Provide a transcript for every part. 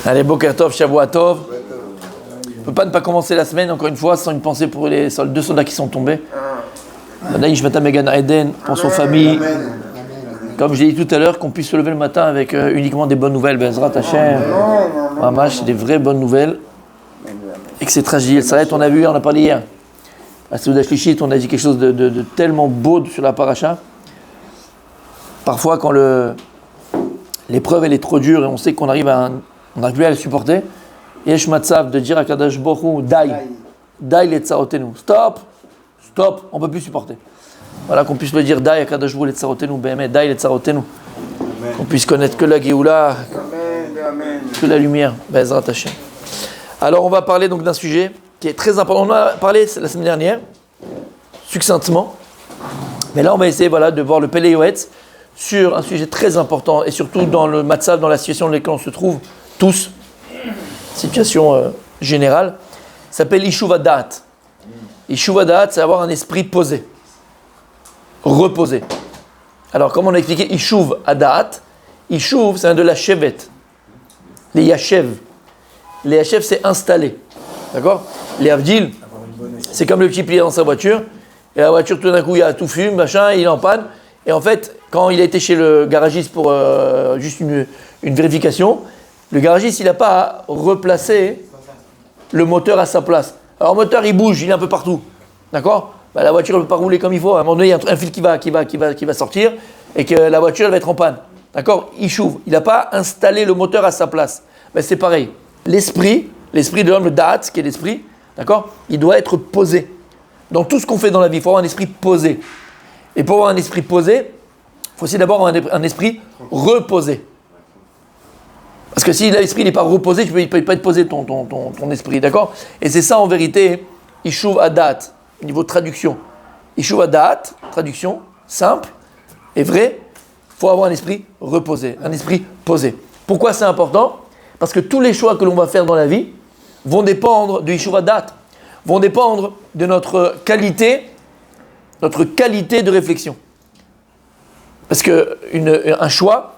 Allez, Boker Tov, Shavua Tov. On ne peut pas ne pas commencer la semaine, encore une fois, sans une pensée pour les deux soldats qui sont tombés. Daïch Mata Megan Eden, pour son famille. Comme j'ai dit tout à l'heure, qu'on puisse se lever le matin avec uniquement des bonnes nouvelles. Bezrat Hashem. Mamash, des vraies bonnes nouvelles. Et que c'est tragique. Ça on a vu, on a parlé hier. À Souda Shlichit, on a dit quelque chose de tellement beau sur la paracha. Parfois, quand l'épreuve elle est trop dure et on sait qu'on n'arrive plus à la supporter, Yesh Matzav de dire à Kadosh Baruch Hu, Dai letzarotenu. Stop, on ne peut plus supporter. Voilà, qu'on puisse le dire, Dai à Kadosh Baruch Hu letzarotenu, Behemet, Dai letzarotenu. Qu'on puisse connaître que la Géoula, que la lumière, Bezrat Hashem. Alors, on va parler donc d'un sujet qui est très important. On en a parlé la semaine dernière, succinctement. Mais là, on va essayer de voir le Pele Yoetz sur un sujet très important et surtout dans le Matzav, dans la situation dans laquelle on se trouve tous, situation générale, s'appelle Ishuv Hadat. Ishuv Hadat, c'est avoir un esprit posé, reposé. Alors, comme on a expliqué, Ishuv Hadat, Ishuv, c'est un de la Shevet, les Yashev. Les Yashev, c'est installé. D'accord? Les Avdil, c'est comme le petit plié dans sa voiture, et la voiture, tout d'un coup, il y a tout fume, machin, il est en panne. Et en fait, quand il a été chez le garagiste pour juste une vérification, le garagiste, il n'a pas replacé le moteur à sa place. Alors le moteur, il bouge, il est un peu partout. D'accord? La voiture ne peut pas rouler comme il faut. À un moment donné, il y a un fil qui va sortir et que la voiture elle va être en panne. D'accord? Il chouve. Il n'a pas installé le moteur à sa place. C'est pareil. L'esprit de l'homme, le da'at, qui est l'esprit, d'accord? Il doit être posé. Dans tout ce qu'on fait dans la vie, il faut avoir un esprit posé. Et pour avoir un esprit posé, il faut aussi d'abord avoir un esprit reposé. Parce que si l'esprit n'est pas reposé, il ne peut pas être posé ton esprit, d'accord? Et c'est ça en vérité, Ishuv Hadat, niveau traduction. Ishuv Hadat, traduction simple et vraie, il faut avoir un esprit reposé, un esprit posé. Pourquoi c'est important? Parce que tous les choix que l'on va faire dans la vie vont dépendre de Ishuv Hadat, vont dépendre de notre qualité de réflexion. Parce qu'un choix,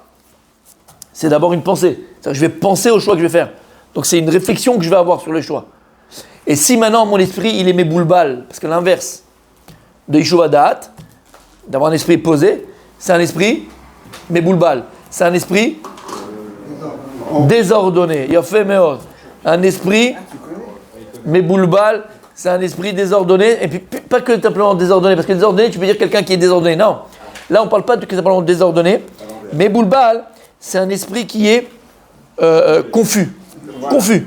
c'est d'abord une pensée. C'est-à-dire que je vais penser au choix que je vais faire. Donc c'est une réflexion que je vais avoir sur le choix. Et si maintenant mon esprit, il est mes boulbal, parce que l'inverse de Ishuv Hadat, d'avoir un esprit posé, c'est un esprit mes boulbal. C'est un esprit désordonné. Yafé meod. Un esprit mes boulbal, c'est un esprit désordonné. Et puis pas que simplement désordonné, parce que désordonné, tu peux dire quelqu'un qui est désordonné. Non. Là, on ne parle pas de simplement désordonné. Mais boulbal, c'est un esprit qui est confus. Confus.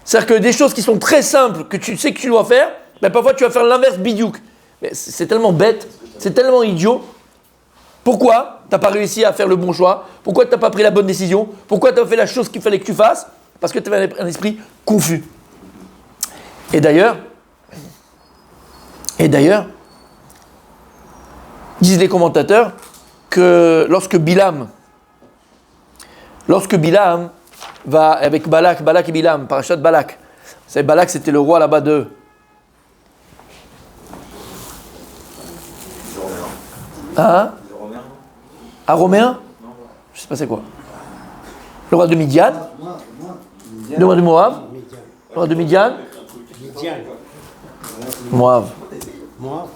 C'est-à-dire que des choses qui sont très simples, que tu sais que tu dois faire, parfois tu vas faire l'inverse bidiouk. Mais c'est tellement bête, c'est tellement idiot. Pourquoi tu n'as pas réussi à faire le bon choix? Pourquoi tu n'as pas pris la bonne décision? Pourquoi tu as fait la chose qu'il fallait que tu fasses? Parce que tu avais un esprit confus. Et d'ailleurs, disent les commentateurs que lorsque Bilam va avec Balak et Bilam, parachat Balak. Vous savez, Balak c'était le roi là-bas de... Aroméen? Je sais pas c'est quoi. Le roi de Midian? Le roi de Moab? Le roi de Midian? Moab.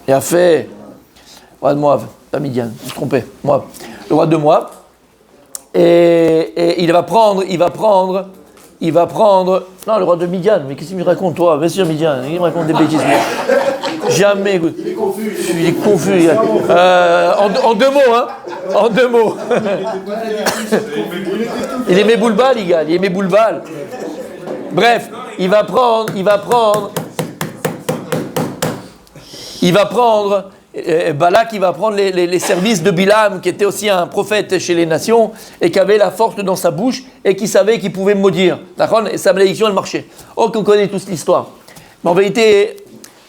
Il a fait... Le roi de Moab, pas Midian, je me suis trompé. Moab. Le roi de Moab. Et il va prendre. Non, le roi de Midian. Mais qu'est-ce qu'il me raconte, toi? Bien sûr, Midian. Il me raconte des bêtises. Jamais, écoute. Il est confus. En deux mots, hein. En deux mots. Il est mes boulbal, les gars. Il est mes boulbal. Bref, il va prendre. Balak, il va prendre les services de Bilam, qui était aussi un prophète chez les nations, et qui avait la force dans sa bouche, et qui savait qu'il pouvait maudire. D'accord? Et sa malédiction, elle marchait. Oh, qu'on connaît tous l'histoire. Mais en vérité,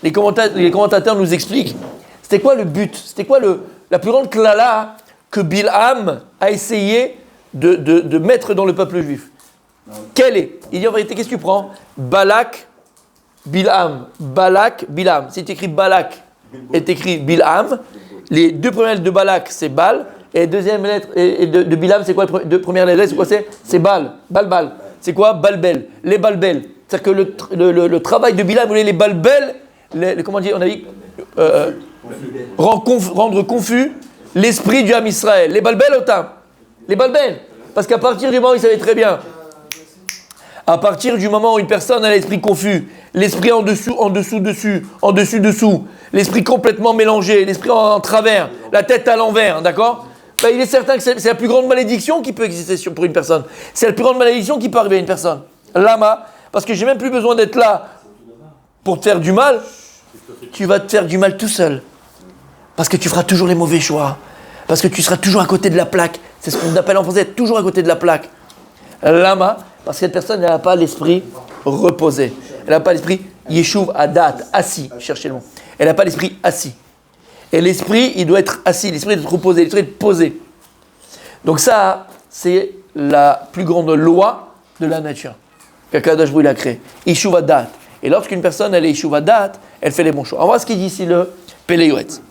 les commentateurs nous expliquent, c'était quoi le but? C'était quoi la plus grande klala que Bilam a essayé de mettre dans le peuple juif? Quelle est? Il dit en vérité, qu'est-ce que tu prends? Balak, Bilam. Si tu écris Balak, est écrit Bilham. Les deux premières lettres de Balak, c'est Bal, Et deuxième lettre de Bilam, c'est quoi première lettre? C'est quoi c'est Bal. Balbal. C'est quoi? Balbel. Les balbel. C'est-à-dire que le travail de Bilam, les balbel, comment dire, on a dit rendre confus l'esprit du Ham Israël. Les balbel autant. Les balbel. Parce qu'à partir du moment où il savait très bien, à partir du moment où une personne a l'esprit confus, l'esprit en dessous, l'esprit complètement mélangé, l'esprit en travers, la tête à l'envers, d'accord? Ben, il est certain que c'est la plus grande malédiction qui peut exister pour une personne. C'est la plus grande malédiction qui peut arriver à une personne. Lama, parce que j'ai même plus besoin d'être là pour te faire du mal. Tu vas te faire du mal tout seul. Parce que tu feras toujours les mauvais choix. Parce que tu seras toujours à côté de la plaque. C'est ce qu'on appelle en français, être toujours à côté de la plaque. Lama, parce que cette personne n'a pas l'esprit reposé. Elle n'a pas l'esprit yeshuv adat, assis, cherchez le mot. Elle n'a pas l'esprit assis. Et l'esprit, il doit être assis, l'esprit doit être reposé, l'esprit doit être posé. Donc ça, c'est la plus grande loi de la nature qu'Akadosh Baruch Hu a créée. Yeshuv adat. Et lorsqu'une personne, elle est yeshuv adat, elle fait les bons choix. On va voir ce qu'il dit ici le Pele Yoetz.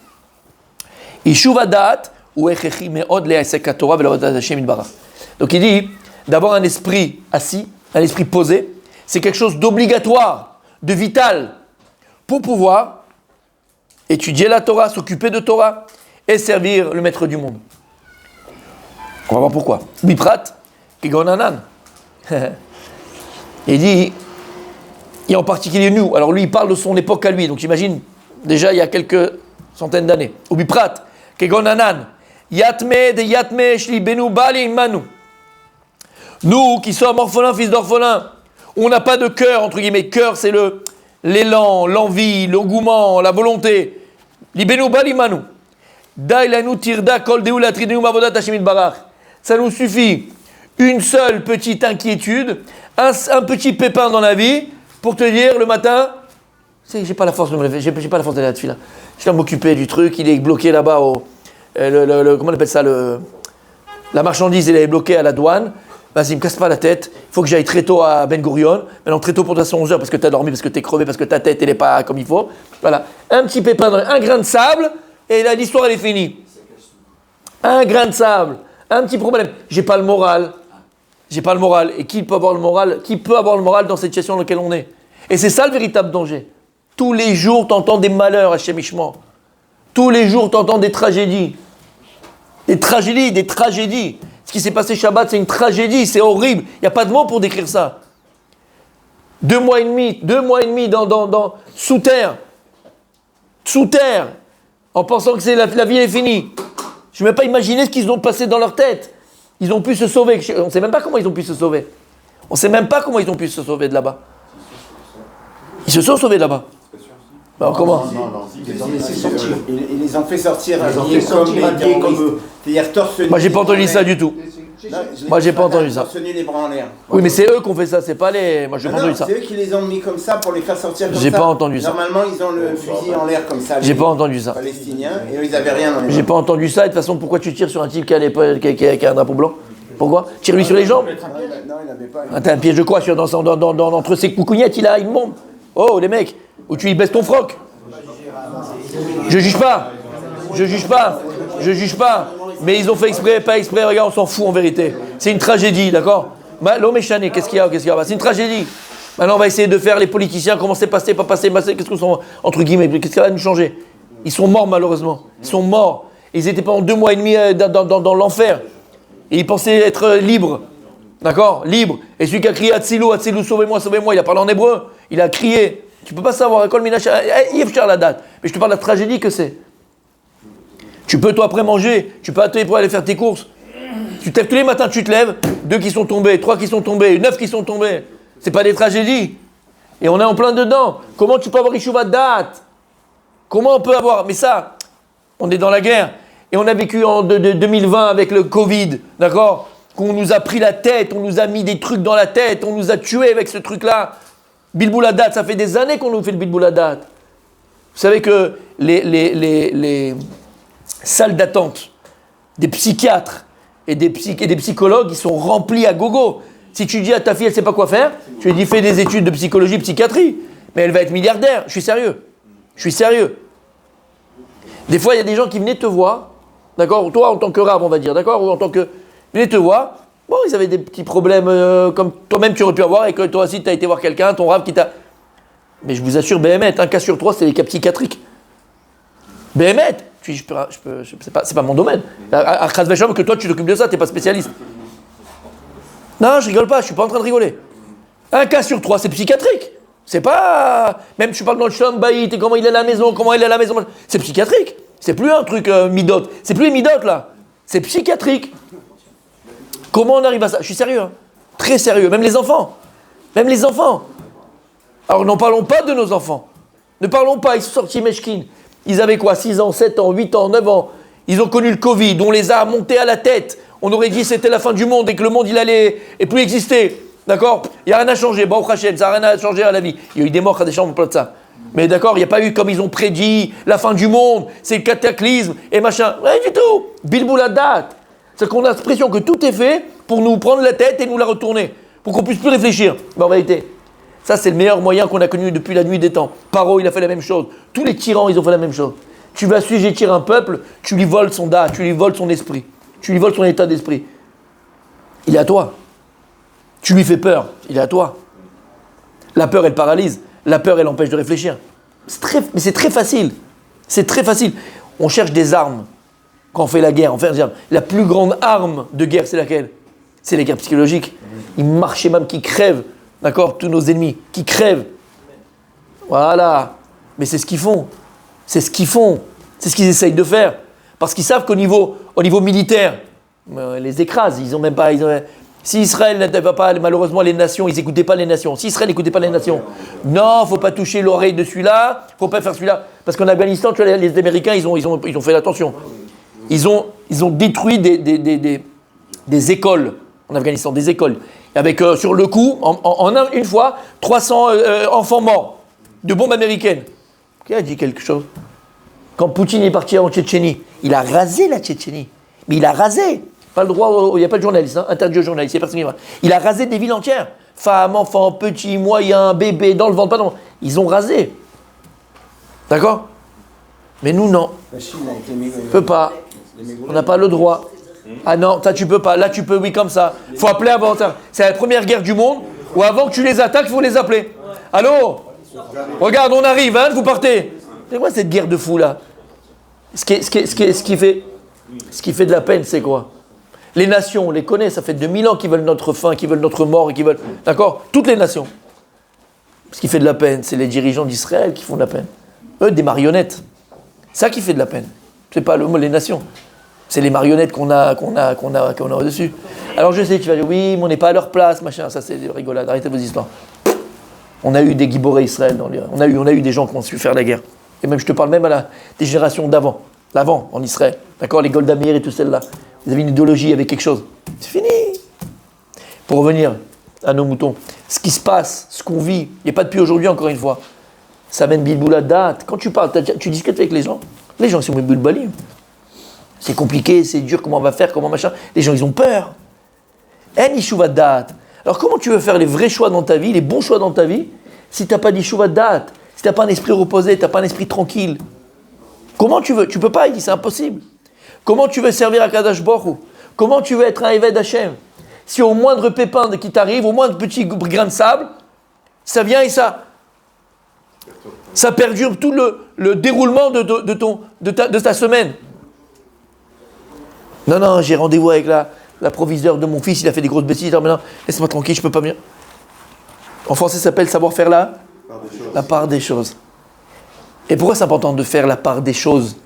Yeshuv adat, ou echechi me'od le'asek haTorah ve'la'avodat Hashem yitbarach. Donc il dit, d'avoir un esprit assis, un esprit posé, c'est quelque chose d'obligatoire, de vital, pour pouvoir étudier la Torah, s'occuper de Torah et servir le maître du monde. On va voir pourquoi. Biprat, Kegonanan. Il dit, et en particulier nous, alors lui il parle de son époque à lui, donc j'imagine déjà il y a quelques centaines d'années. Ou Biprat, Kegonanan, Yatme de Yatme Shli Benu Bali Manu. Nous qui sommes orphelins, fils d'orphelins, on n'a pas de cœur, entre guillemets. Cœur, c'est l'élan, l'envie, l'engouement, la volonté. Libenu balimanu. Dailanu tirda kol deu la tridenu mavodat Hashem yitbarach. Ça nous suffit. Une seule petite inquiétude, un petit pépin dans la vie, pour te dire le matin, j'ai pas la force de me lever, j'ai pas la force d'aller à la tefila. Je dois m'occuper du truc, il est bloqué là-bas comment on appelle ça, la marchandise, elle est bloquée à la douane. Vas-y, me casse pas la tête, il faut que j'aille très tôt à Ben Gurion. Maintenant, très tôt pour toi, c'est 11h parce que tu as dormi, parce que tu es crevé, parce que ta tête, elle n'est pas comme il faut. Voilà. Un petit pépin, un grain de sable, et là, l'histoire, elle est finie. Un grain de sable, un petit problème. J'ai pas le moral. Et qui peut avoir le moral? Qui peut avoir le moral dans cette situation dans laquelle on est? Et c'est ça le véritable danger. Tous les jours, tu entends des malheurs à Shemishman. Tous les jours, tu entends des tragédies. Des tragédies. Ce qui s'est passé Shabbat, c'est une tragédie, c'est horrible. Il n'y a pas de mots pour décrire ça. 2 mois et demi sous terre, en pensant que la vie est finie. Je ne vais même pas imaginer ce qu'ils ont passé dans leur tête. Ils ont pu se sauver. On ne sait même pas comment ils ont pu se sauver. De là-bas. Ils se sont sauvés de là-bas. Alors comment? Ils les ont fait sortir comme c'est-à-dire torse nu. Moi j'ai pas entendu ça du tout. Moi j'ai pas entendu ça. Torse nu, les bras en l'air. Oui mais c'est eux qui ont fait ça, c'est pas les. Moi j'ai pas entendu ça. C'est eux qui les ont mis comme ça pour les faire sortir comme ça. J'ai pas entendu ça. Normalement ils ont le fusil en l'air comme ça. J'ai pas entendu ça. Palestiniens et eux ils avaient rien dans les mains. J'ai pas entendu ça et de toute façon pourquoi tu tires sur un type qui a un drapeau blanc? Pourquoi? Tire-lui sur les jambes? Non il n'avait pas. Ah, t'as un piège de quoi entre ses coucougnettes, il a une bombe. Oh les mecs, ou tu y baisses ton froc. Je juge pas. Mais ils ont fait exprès, pas exprès, regarde, on s'en fout en vérité. C'est une tragédie, d'accord? L'homme est chané, qu'est-ce qu'il y a? C'est une tragédie. Maintenant, on va essayer de faire les politiciens, comment c'est passé, pas passé, qu'est-ce qu'on sont, entre guillemets, qu'est-ce qui va nous changer? Ils sont morts, malheureusement. Ils sont morts. Ils étaient pendant 2 mois et demi dans l'enfer. Et ils pensaient être libres. D'accord? Libres. Et celui qui a crié Atsilou, Atsilou, sauvez-moi, sauvez-moi, il a parlé en hébreu. Il a crié. Tu peux pas savoir à quoi le minach, la date. Mais je te parle de la tragédie que c'est. Tu peux toi après manger, tu peux attendre pour aller faire tes courses. Tu te lèves tous les matins, tu te lèves, 2 qui sont tombés, 3 qui sont tombés, 9 qui sont tombés. C'est pas des tragédies. Et on est en plein dedans. Comment tu peux avoir Yeshuva date? Comment on peut avoir? Mais ça, on est dans la guerre. Et on a vécu en 2020 avec le Covid, d'accord? Qu'on nous a pris la tête, on nous a mis des trucs dans la tête, on nous a tués avec ce truc-là. Bilbouladat, ça fait des années qu'on nous fait le Bilbouladat. Vous savez que les salles d'attente des psychiatres et des psychologues, ils sont remplis à gogo. Si tu dis à ta fille, elle ne sait pas quoi faire, tu lui dis fais des études de psychologie, psychiatrie. Mais elle va être milliardaire. Je suis sérieux. Des fois, il y a des gens qui venaient te voir d'accord, toi en tant que rave, on va dire, d'accord, ou en tant que... Ils te voient, bon, ils avaient des petits problèmes comme toi-même tu aurais pu avoir, et que toi aussi tu as été voir quelqu'un, ton rave qui t'a... Mais je vous assure, BMT, un cas sur 3, c'est les cas psychiatriques. BMT, c'est pas mon domaine. À Khazvesham, que toi tu t'occupes de ça, t'es pas spécialiste. Non, je rigole pas, je suis pas en train de rigoler. Un cas sur 3, c'est psychiatrique. C'est pas... Même tu parles dans le Shalom Bayit, et comment il est à la maison, comment il est à la maison. C'est psychiatrique. C'est plus un truc midot. C'est plus les midot, là. C'est psychiatrique. Comment on arrive à ça? Je suis sérieux, hein. Très sérieux. Même les enfants. Même les enfants. Alors, n'en parlons pas de nos enfants. Ne parlons pas, ils sont sortis Meshkin. Ils avaient quoi? 6 ans, 7 ans, 8 ans, 9 ans. Ils ont connu le Covid, on les a montés à la tête. On aurait dit que c'était la fin du monde et que le monde, il allait et plus exister. D'accord? Il n'y a rien à changer. Bon, Hachem, ça n'a rien à changer à la vie. Il y a eu des morts à des chambres plein de ça. Mais d'accord, il n'y a pas eu comme ils ont prédit la fin du monde, c'est le cataclysme et machin. Rien du tout. Bilboula date. C'est qu'on a l'impression que tout est fait pour nous prendre la tête et nous la retourner. Pour qu'on puisse plus réfléchir. Mais en réalité, ça c'est le meilleur moyen qu'on a connu depuis la nuit des temps. Paro, il a fait la même chose. Tous les tyrans, ils ont fait la même chose. Tu vas assujettir un peuple, tu lui voles son date, tu lui voles son esprit. Tu lui voles son état d'esprit. Il est à toi. Tu lui fais peur, il est à toi. La peur, elle paralyse. La peur, elle empêche de réfléchir. Mais c'est très facile. C'est très facile. On cherche des armes quand on fait la guerre. La plus grande arme de guerre, c'est laquelle? C'est les guerres psychologiques. Ils marchent même qui crèvent. D'accord? Tous nos ennemis qui crèvent. Voilà. Mais c'est ce qu'ils font. C'est ce qu'ils font. C'est ce qu'ils essayent de faire. Parce qu'ils savent qu'au niveau militaire, les écrasent. Ils ont même pas... Si Israël n'était pas, malheureusement, les nations, ils n'écoutaient pas les nations. Si Israël n'écoutait pas les nations, non, il ne faut pas toucher l'oreille de celui-là, il ne faut pas faire celui-là. Parce qu'en Afghanistan, tu vois, les Américains, ils ont fait attention. Ils ont détruit des écoles en Afghanistan, des écoles. Avec, sur le coup, une fois, 300 enfants morts de bombes américaines. Qui a dit quelque chose? Quand Poutine est parti en Tchétchénie, il a rasé la Tchétchénie. Mais il a rasé. Pas le droit, il n'y a pas de journaliste, hein, interdit aux journalistes, il n'y a personne qui va. Il a rasé des villes entières. Femmes, enfants, petits, moyens, bébés, dans le ventre, pas dans le ventre. Ils ont rasé. D'accord? Mais nous, non. La Chine avec les mégots. On ne peut pas. On n'a pas le droit. Ah non, ça tu peux pas. Là tu peux, oui, comme ça. Il faut appeler avant ça. C'est la première guerre du monde où avant que tu les attaques, il faut les appeler. Allô? Regarde, on arrive, hein, vous partez. C'est quoi cette guerre de fous là? Ce qui fait de la peine, c'est quoi? Les nations, on les connaît, ça fait 2000 ans qu'ils veulent notre faim, qu'ils veulent notre mort, et qu'ils veulent... D'accord? Toutes les nations. Ce qui fait de la peine, c'est les dirigeants d'Israël qui font de la peine. Eux, des marionnettes. Ça qui fait de la peine. C'est pas les nations. C'est les marionnettes qu'on a au-dessus. Alors je sais, tu vas dire, oui, mais on n'est pas à leur place, machin, ça c'est des rigolades, arrêtez vos histoires. On a eu des giborés Israël, on a eu des gens qui ont su faire la guerre. Et même, je te parle même des générations d'avant, en Israël. D'accord? Les Golda Meir et tout celles-là. Vous avez une idéologie avec quelque chose. C'est fini. Pour revenir à nos moutons, ce qui se passe, ce qu'on vit, il n'y a pas depuis aujourd'hui encore une fois. Ça mène bilboula date. Quand tu parles, tu discutes avec les gens ils sont bilbalim. C'est compliqué, c'est dur, comment on va faire, comment machin. Les gens, ils ont peur. En ishuva date. Alors comment tu veux faire les vrais choix dans ta vie, les bons choix dans ta vie, si tu n'as pas d'ishuva date, si tu n'as pas un esprit reposé, tu n'as pas un esprit tranquille? Comment tu veux? Tu peux pas, il dit, c'est impossible. Comment tu veux servir à Kadash Baruch Hu? Comment tu veux être un Eved Hashem? Si au moindre pépin qui t'arrive, au moindre petit grain de sable, ça vient et ça perdure tout le déroulement de ta semaine. Non, j'ai rendez-vous avec la proviseure de mon fils, il a fait des grosses bêtises, alors maintenant, laisse-moi tranquille, je peux pas venir. En français, ça s'appelle savoir faire la part des choses. Et pourquoi c'est important de faire la part des choses?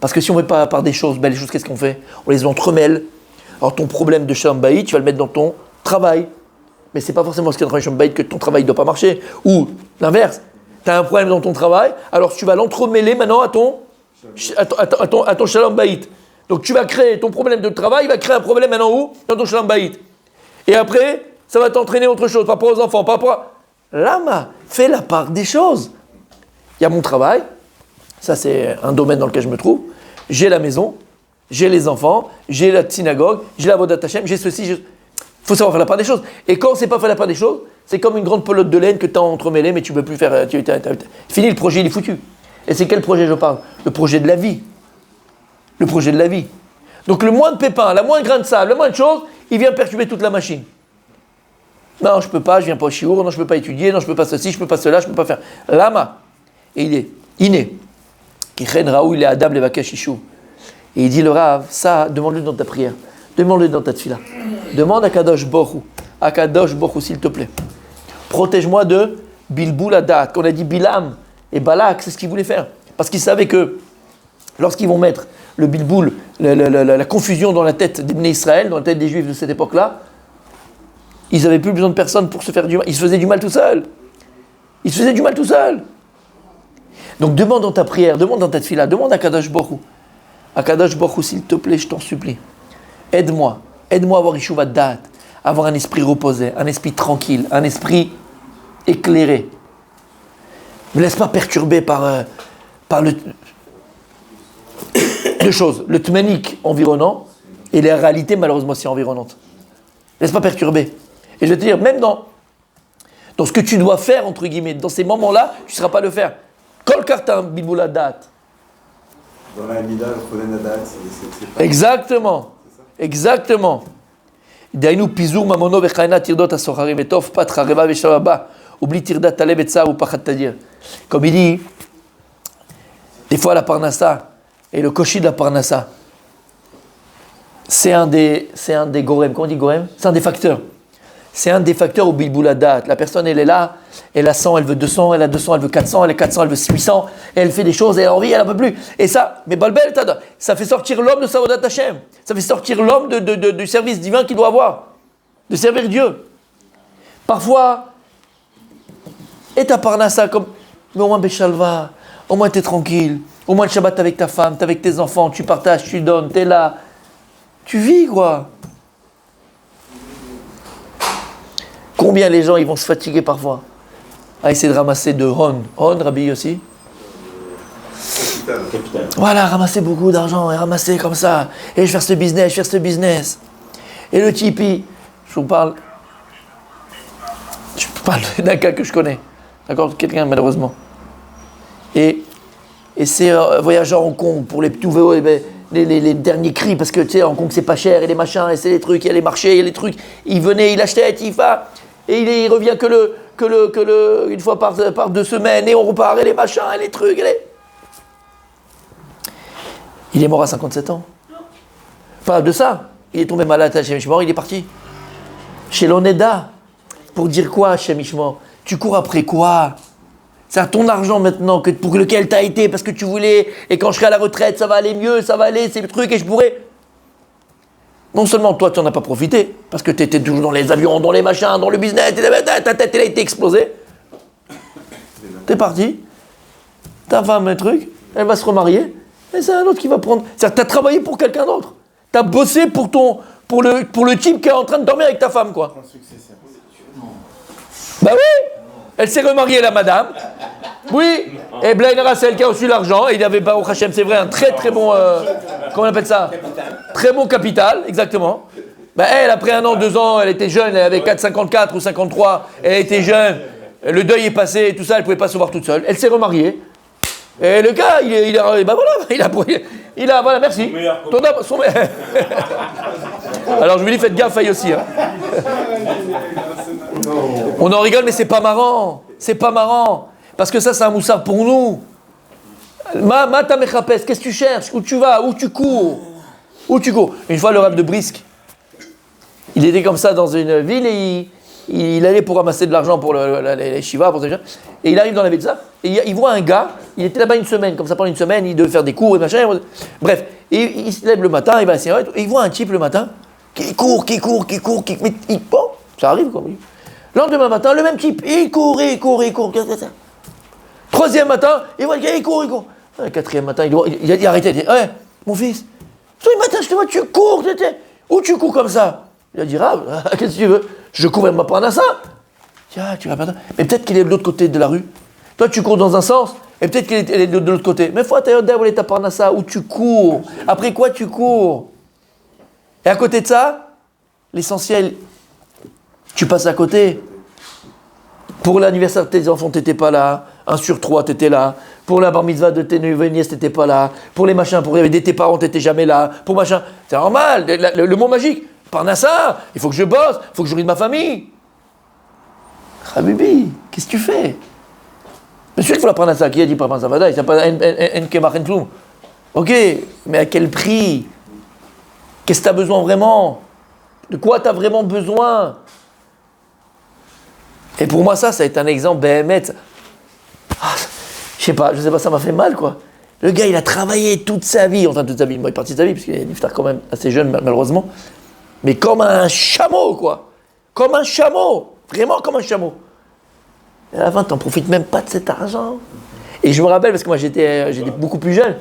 Parce que si on ne fait pas la part des choses, les choses, qu'est-ce qu'on fait? On les entremêle. Alors ton problème de Shalom Bayit, tu vas le mettre dans ton travail. Mais ce n'est pas forcément ce qu'il y a dans Shalom Bayit que ton travail ne doit pas marcher. Ou l'inverse, tu as un problème dans ton travail, alors tu vas l'entremêler maintenant à ton Shalom Bayit. Donc tu vas créer ton problème de travail, il va créer un problème maintenant où? Dans ton Shalom Bayit. Et après, ça va t'entraîner autre chose, par rapport aux enfants, par rapport à... Lama, fais la part des choses. Il y a mon travail, ça c'est un domaine dans lequel je me trouve, j'ai la maison, j'ai les enfants, j'ai la synagogue, j'ai la Vodat Hashem, j'ai ceci, il faut savoir faire la part des choses. Et quand on ne sait pas faire la part des choses, c'est comme une grande pelote de laine que tu as entremêlée, mais tu ne peux plus faire... Fini, le projet il est foutu. Et c'est quel projet je parle? Le projet de la vie. Le projet de la vie. Donc le moins de pépins, la moins de grain de sable, la moins de choses, il vient perturber toute la machine. Non, je peux pas, je viens pas au shiur, non, je peux pas étudier, non, je peux pas ceci, je peux pas cela, je peux pas faire. Lama. Et il est inné. Kichen Raoul, il est Adam Levakesh Ishuv. Et il dit le Rav, ça, demande-le dans ta prière. Demande-le dans ta tefila. Demande à Kadosh Borou. À Kadosh Borou, s'il te plaît. Protège-moi de Bilboul Adat. Qu'on a dit Bilam et Balak, c'est ce qu'ils voulaient faire. Parce qu'ils savaient que lorsqu'ils vont mettre le Bilboul, la confusion dans la tête des Bnei Israël, dans la tête des Juifs de cette époque-là, ils n'avaient plus besoin de personne pour se faire du mal. Ils se faisaient du mal tout seuls. Ils se faisaient du mal tout seuls. Donc demande dans ta prière, demande dans ta tefila, demande à Kadosh Borou. À Kadosh Borou, s'il te plaît, je t'en supplie. Aide-moi à avoir Yeshuvat Da'at, avoir un esprit reposé, un esprit tranquille, un esprit éclairé. Ne me laisse pas perturber par le tmanik environnant et les réalités malheureusement aussi environnantes. Laisse pas perturber. Et je vais te dire, même dans ce que tu dois faire, entre guillemets, dans ces moments-là, tu ne seras pas le faire. Kol kartan bilboul hadat. Dans la Amida, le Khonen Hadat, c'est pas... Exactement. Exactement. Dainu pizur mamono vechayna tirdot asocharim etov pat chareva veshavaba. Oublie tirdat taleb et tsar ou pachat tadir. Comme il dit, des fois la parnassa et le koshi de la parnassa, c'est un des gorem. Comment on dit gorem? C'est un des facteurs. C'est un des facteurs au bilbouladat. La personne, elle est là, elle a 100, elle veut 200, elle a 200, elle veut 400, elle a 400, elle veut 800, et elle fait des choses, elle a envie, elle n'en peut plus. Et ça, mais balbel, ça fait sortir l'homme de Savodat Hashem. Ça fait sortir l'homme du service divin qu'il doit avoir, de servir Dieu. Parfois, et ta parnassa comme, mais au moins Béchalva, au moins t'es tranquille, au moins le Shabbat avec ta femme, t'es avec tes enfants, tu partages, tu donnes, t'es là. Tu vis, quoi. Combien les gens ils vont se fatiguer parfois à essayer de ramasser de Hon, Rabbi aussi. Capital. Voilà, ramasser beaucoup d'argent et ramasser comme ça. Et je fais ce business. Et le Tipeee, je parle d'un cas que je connais. D'accord, quelqu'un malheureusement. Et c'est un voyageur à Hong Kong pour les nouveaux, les derniers cris, parce que tu sais, à Hong Kong c'est pas cher, et les machins, et c'est les trucs, il y a les marchés, il y a les trucs. Il venait, il achetait, il va. Et il revient que une fois par 2 semaines, et on repart, et les machins, et les trucs. Il est mort à 57 ans. Pas de ça. Il est tombé malade à Hachem Ishmor, il est parti. Chez l'Oneda. Pour dire quoi, Hachem Ishmor? Tu cours après quoi? C'est à ton argent maintenant pour lequel tu as été, parce que tu voulais, et quand je serai à la retraite, ça va aller mieux, ça va aller, c'est le truc, et je pourrais. Non seulement toi, tu n'en as pas profité, parce que tu étais toujours dans les avions, dans les machins, dans le business, ta tête, elle a été explosée. T'es parti, ta femme, un truc, elle va se remarier, et c'est un autre qui va prendre. C'est-à-dire, tu as travaillé pour quelqu'un d'autre. Tu as bossé pour le type qui est en train de dormir avec ta femme, quoi. Bah oui, elle s'est remariée, la madame. Oui, et Blaine Rassel qui a reçu l'argent, et il avait pas au Hachem, c'est vrai, un très très bon, comment on appelle ça? Très bon capital, exactement. Ben elle, après 1 an, 2 ans, elle était jeune, elle avait 54 ou 53, elle était jeune, le deuil est passé, et tout ça, elle pouvait pas se voir toute seule. Elle s'est remariée. Et le gars, il a, voilà, merci. Alors je me dis, faites gaffe, faille aussi. Hein. On en rigole, mais c'est pas marrant. C'est pas marrant. Parce que ça, c'est un moussard pour nous. Mata mechapes, qu'est-ce que tu cherches? Où tu vas? Où tu cours? Où tu cours? Une fois, le Rav de Brisk, il était comme ça dans une ville et il allait pour ramasser de l'argent pour les shivas, pour ces gens. Et il arrive dans la ville de ça, et il voit un gars, il était là-bas 1 semaine, comme ça pendant 1 semaine, il devait faire des cours et machin. Bref, et il se lève le matin, il va essayer, et il voit un type le matin qui court, mais bon, ça arrive quoi. Le lendemain matin, le même type, il court. 3e matin, il voit le gars, il court. Le 4e matin, il a arrêté, il dit, ouais, mon fils, tous les matins, je te vois, tu cours, où tu cours comme ça? Il a dit, qu'est-ce que tu veux? Je cours avec ma parnassa. Tiens, tu vas pas. Mais peut-être qu'il est de l'autre côté de la rue. Toi, tu cours dans un sens, et peut-être qu'il est de l'autre côté. Mais faut t'aider ta parnassa, où tu cours. Après quoi tu cours? Et à côté de ça, l'essentiel, tu passes à côté. Pour l'anniversaire de tes enfants, t'étais pas là. 1 sur 3, t'étais là. Pour la bar mitzvah de tes neveux et nièces, t'étais pas là. Pour les machins, pour aider tes parents, t'étais jamais là. Pour machin, c'est normal. Le mot magique. Parnassa, il faut que je bosse, il faut que je nourrisse ma famille. Habibi, qu'est-ce que tu fais? Bien sûr qu'il faut la parnassa. Qui a dit pas parnassa? Il n'y a pas un kemach en tout. Ok, mais à quel prix? Qu'est-ce que tu as besoin vraiment? De quoi tu as vraiment besoin? Et pour moi, ça a été un exemple BMS. Je sais pas, ça m'a fait mal, quoi. Le gars, il a travaillé toute sa vie, enfin toute sa vie, moi, il est parti de sa vie, parce qu'il est niftar quand même assez jeune, malheureusement. Mais comme un chameau, quoi. Comme un chameau. Vraiment comme un chameau. Et à la fin, tu n'en profites même pas de cet argent. Et je me rappelle, parce que moi, j'étais beaucoup plus jeune.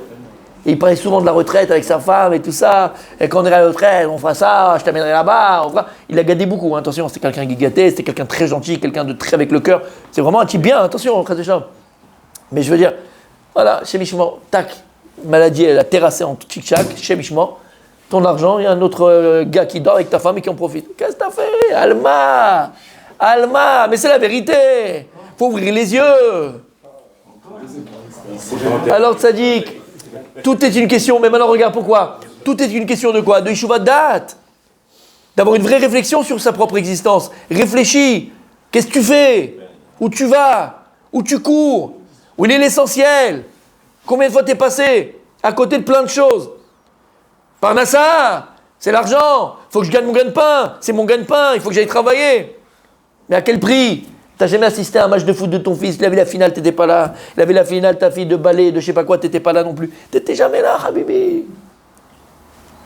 Et il parlait souvent de la retraite avec sa femme et tout ça. Et quand on ira à la retraite, on fera ça, je t'amènerai là-bas. Il a gâté beaucoup, hein. Attention, c'était quelqu'un qui gâtait, c'était quelqu'un de très gentil, quelqu'un de très avec le cœur. C'est vraiment un type bien, attention, mais je veux dire, voilà, chez Mishmor, tac, maladie, elle a terrassé en tchic-tchac, chez Mishmor, ton argent, il y a un autre gars qui dort avec ta femme et qui en profite. Qu'est-ce que t'as fait? Alma, mais c'est la vérité. Faut ouvrir les yeux. Alors, Tzadik, tout est une question, mais maintenant regarde pourquoi. Tout est une question de quoi? De Yeshuvat Da'at. D'avoir une vraie réflexion sur sa propre existence. Réfléchis. Qu'est-ce que tu fais? Où tu vas? Où tu cours? Où il est l'essentiel? Combien de fois t'es passé à côté de plein de choses? Parnassa, c'est l'argent. Faut que je gagne mon gagne-pain. C'est mon gagne-pain. Il faut que j'aille travailler. Mais à quel prix? T'as jamais assisté à un match de foot de ton fils? Il avait la finale, t'étais pas là. Il avait la finale, ta fille de ballet, de je sais pas quoi, t'étais pas là non plus. T'étais jamais là, Habibi.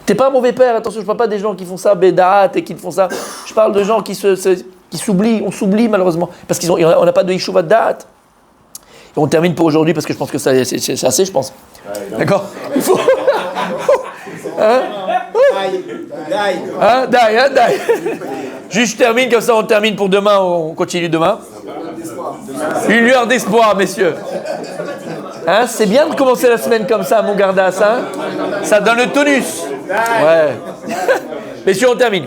T'es pas un mauvais père. Attention, je parle pas des gens qui font ça, bédat, et qui font ça. Je parle de gens qui s'oublient. On s'oublie malheureusement. Parce qu'on n'a pas de Yeshuvat Da'at. On termine pour aujourd'hui parce que je pense que c'est assez, je pense. D'accord? Il faut. Daï. Juste, je termine comme ça, on termine pour demain, on continue demain. Une lueur d'espoir, messieurs. Hein, c'est bien de commencer la semaine comme ça, mon gardas. Hein, ça donne le tonus. Ouais. Messieurs, on termine.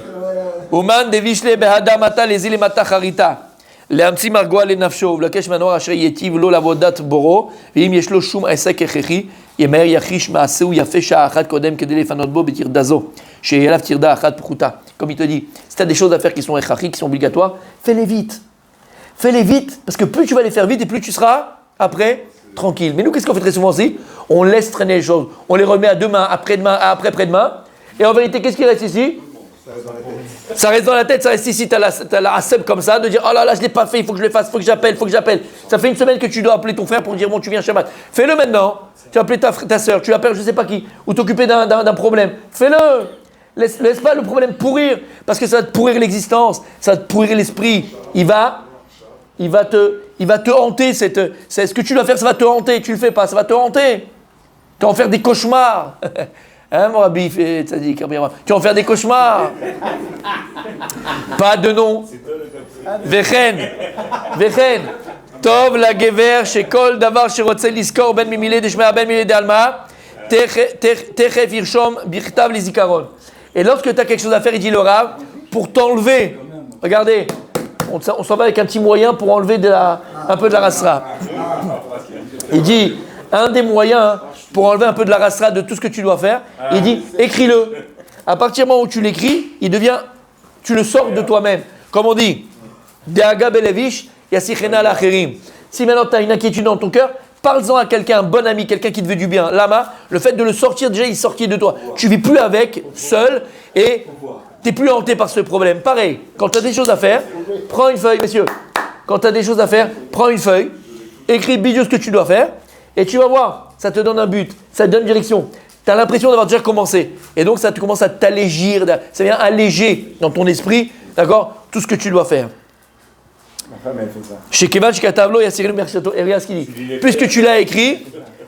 Ouman devishle behada mata lezile mata charita. להמציא מרגוע לנפשו ולבקש מהנוער אשר ייטיב לו לעבודת בורו ואם יש לו שום עסק הכרחי ימהר יחיש מעשהו יפה שעה אחת קודם כדי לפנות בו בטרדה זו שיהיה עליו טרדה אחת פחותה. Comme il te dit, si tu as des choses à faire qui sont הכרחי, qui sont obligatoires, fais-les vite parce que plus tu vas les faire vite et plus tu seras après tranquille. Mais nous, qu'est-ce qu'on fait très souvent aussi? On laisse traîner les choses, on les remet à demain, après-demain, après-demain et en vérité, qu'est-ce qui reste ici? Ça reste dans la tête, ça reste ici, t'as la asep comme ça, de dire oh là là, je l'ai pas fait, il faut que je le fasse, il faut que j'appelle. Ça fait une semaine que tu dois appeler ton frère pour dire bon, tu viens Shabbat. Fais-le maintenant. Tu as appelé ta soeur, tu appelles je sais pas qui, ou t'occuper d'un problème. Fais-le. Laisse pas le problème pourrir, parce que ça va te pourrir l'existence, ça va te pourrir l'esprit. Il va te hanter, c'est ce que tu dois faire, ça va te hanter. Tu le fais pas, ça va te hanter. Tu vas en faire des cauchemars. Hein, mon rabbi fait tzadik, tu vas en faire des cauchemars. Pas de nom. Vechen. Tov la gever shekol davar shirotze liskor ben mimile deshmea ben mimile de alma techef irshom bichtav lizikaron. Et lorsque tu as quelque chose à faire, il dit le Rav, pour t'enlever. Regardez, on s'en va avec un petit moyen pour enlever un peu de la rasra. Il dit un des moyens pour enlever un peu de la rasra de tout ce que tu dois faire, il dit écris-le. À partir du moment où tu l'écris, tu le sors de toi-même. Comme on dit, Deaga belevish yasichena lacherim. Si maintenant tu as une inquiétude dans ton cœur, parle-en à quelqu'un, un bon ami, quelqu'un qui te veut du bien. Lama, le fait de le sortir, déjà il sortit de toi. Tu vis plus avec, seul, et tu n'es plus hanté par ce problème. Pareil, quand tu as des choses à faire, prends une feuille, messieurs. Quand tu as des choses à faire, prends une feuille, écris bidou ce que tu dois faire, et tu vas voir. Ça te donne un but, ça te donne une direction. Tu as l'impression d'avoir déjà commencé. Et donc, ça te commence à t'allégir. Ça vient alléger dans ton esprit, d'accord, tout ce que tu dois faire. Ma femme, elle fait ça. Chez Kevan, chez Katavlo, il y a Cyril Merchato. Et regarde ce qu'il dit. Puisque tu l'as écrit,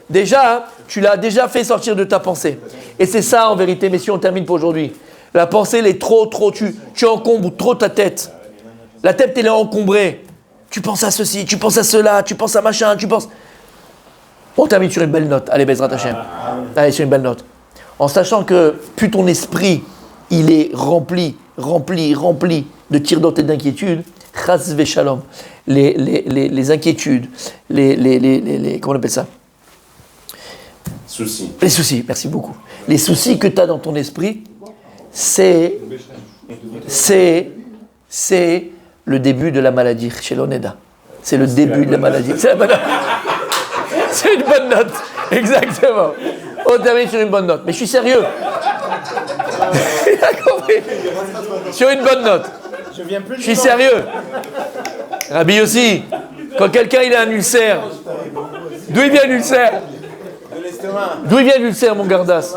déjà, tu l'as déjà fait sortir de ta pensée. Et c'est ça, en vérité, messieurs, on termine pour aujourd'hui. La pensée, elle est trop, tu encombres trop ta tête. La tête, elle est encombrée. Tu penses à ceci, tu penses à cela, tu penses à machin, tu penses... On termine sur une belle note. Allez, Bezrat Hashem. Allez, sur une belle note. En sachant que plus ton esprit, il est rempli de tirs-dotes et d'inquiétudes, chas ve shalom. Les inquiétudes, comment on appelle ça? Souci. Les soucis, merci beaucoup. Les soucis que tu as dans ton esprit, c'est le début de la maladie chez l'Oneda. C'est le début de la maladie. C'est une bonne note. Exactement. On termine sur une bonne note. Mais je suis sérieux. Il a compris. Sur une bonne note. Je suis sérieux. Rabbi aussi. Quand quelqu'un il a un ulcère, d'où il vient l'ulcère? D'où il vient l'ulcère, mon gardas?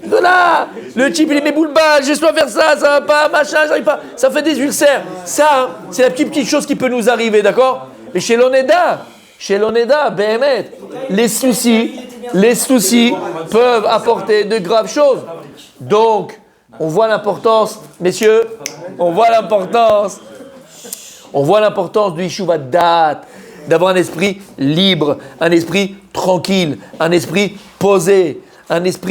De là. Le type il met boule balle, je dois faire ça, ça va pas, machin, j'arrive pas. Ça fait des ulcères. Ça, c'est la petite chose qui peut nous arriver, d'accord? Mais chez l'Oneda, Béhémet, les soucis peuvent apporter de graves choses. Donc, on voit l'importance, messieurs, on voit l'importance du Yishuv Da'at, d'avoir un esprit libre, un esprit tranquille, un esprit posé,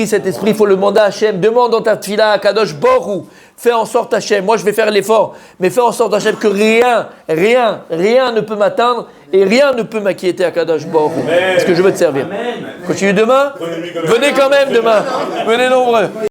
cet esprit, il faut le demander à Hachem. Demande dans ta tfila à Kadosh Borou. Fais en sorte Hachem, moi je vais faire l'effort, mais fais en sorte Hachem que rien ne peut m'atteindre et rien ne peut m'inquiéter à Kadosh Borou. Est-ce que je veux te servir? Continue demain? Venez quand même demain. Venez nombreux.